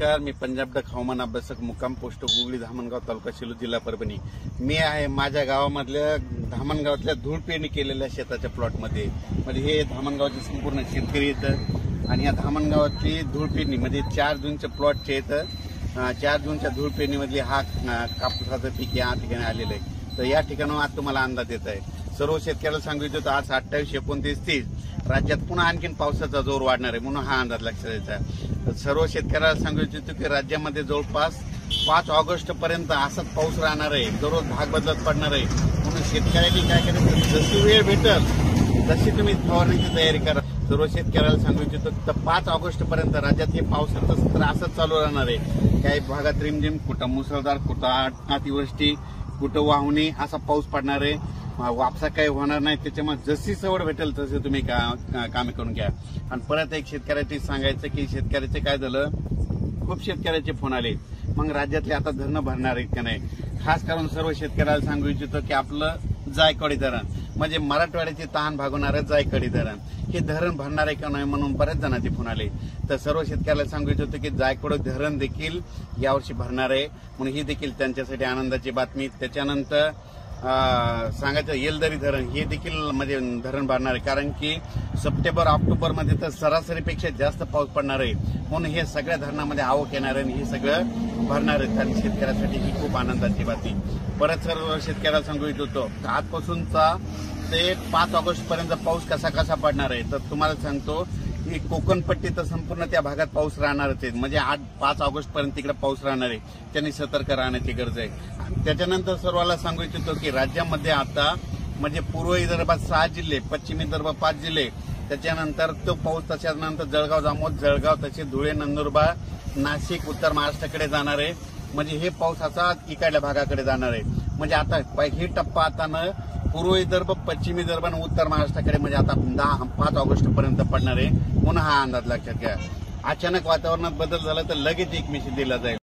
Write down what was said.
नमस्कार, मी पंजाब डक हवामान अभ्यासक मुक्काम पोस्ट गुगली धामणगाव तालुका सेलू जिल्हा परभणी। मी आहे माझ्या गावामधल्या धामणगावातल्या धूळ पेरणी केलेल्या शेताच्या प्लॉटमध्ये। म्हणजे हे धामणगावचे संपूर्ण शेतकरी येतं आणि या धामणगावातली धूळ पेरणी म्हणजे 4 जूनच्या प्लॉटचे येतं। 4 जूनच्या धूळ पेरणीमधली हा कापूसाचं पीक या ठिकाणी आलेलं आहे। तर या ठिकाणावर आज तुम्हाला अंदाज देत आहे। सर्व शेतकऱ्याला सांगू इच्छितो आज 28, 29, 30 राज्यात पुन्हा आणखीन पावसाचा जोर वाढणार आहे म्हणून हा अंदाज लक्षात द्यायचा आहे। सर्व शेतकऱ्याला सांगू इच्छितो की राज्यामध्ये जवळपास 5 ऑगस्ट पर्यंत असाच पाऊस राहणार आहे, दररोज भाग बदलत पडणार आहे। म्हणून शेतकऱ्यांनी काय करायचं, जशी वेळ भेटेल तशी तुम्ही फवारणीची तयारी करा। सर्व शेतकऱ्याला सांगू इच्छितो तर 5 ऑगस्ट पर्यंत राज्यात हे पावसाचं सत्र असंच चालू राहणार आहे। काही भागात रिमझिम, कुठं मुसळधार, कुठं अतिवृष्टी, कुठं वाहुणी असा पाऊस पडणार आहे। वापसा काही होणार नाही, त्याच्यामुळे जशी सवड भेटेल तसे तुम्ही कामे करून घ्या। आणि परत एक शेतकऱ्याची सांगायचं की शेतकऱ्याचे काय झालं, खूप शेतकऱ्याचे फोन आले, मग राज्यातले आता धरणं भरणार आहेत का नाही। खास करून सर्व शेतकऱ्याला सांगू इच्छितो की आपलं जायकवाडी धरण म्हणजे मराठवाड्याची तहान भागवणारं जायकवाडी धरण हे धरण भरणार आहे का नाही म्हणून बऱ्याच जणांचे फोन आले। तर सर्व शेतकऱ्याला सांगू इच्छितो की जायकवाडी धरण देखील यावर्षी भरणार आहे, म्हणून ही देखील त्यांच्यासाठी आनंदाची बातमी। त्याच्यानंतर सांगायचं येलदरी धरण हे देखील म्हणजे धरण भरणार आहे, कारण की सप्टेंबर ऑक्टोबर मध्ये तर सरासरीपेक्षा जास्त पाऊस पडणार आहे, म्हणून हे सगळ्या धरणामध्ये आवक येणार आहे आणि हे सगळं भरणार आहे। आणि शेतकऱ्यासाठी ही खूप आनंदाची बातमी। परत सर्व शेतकऱ्याला सांगू इच्छितो आजपासूनचा ते 5 ऑगस्ट पर्यंत पाऊस कसा कसा पडणार आहे। तर तुम्हाला सांगतो की कोकणपट्टी तर संपूर्ण त्या भागात पाऊस राहणारच आहे, म्हणजे 5 ऑगस्ट पर्यंत तिकडे पाऊस राहणार आहे, त्यांनी सतर्क राहण्याची गरज आहे। त्याच्यानंतर सर्वांना सांगू इच्छितो की राज्यामध्ये आता म्हणजे पूर्व विदर्भात 6 जिल्हे, पश्चिम विदर्भात 5 जिल्हे, त्याच्यानंतर तो पाऊस त्याच्यानंतर जळगाव, जामोद, जळगाव, तसे धुळे, नंदुरबार, नाशिक, उत्तर महाराष्ट्राकडे जाणार आहे। म्हणजे हे पावसाचा इकडल्या भागाकडे जाणार आहे। म्हणजे आता हे टप्पा आता न पूर्व विदर्भ, पश्चिम विदर्भ आणि उत्तर महाराष्ट्राकडे म्हणजे आता 5 ऑगस्ट पर्यंत पडणार आहे, म्हणून हा अंदाज लक्षात घ्या। अचानक वातावरणात बदल झाला तर लगेच एक मेसेज दिला जाईल।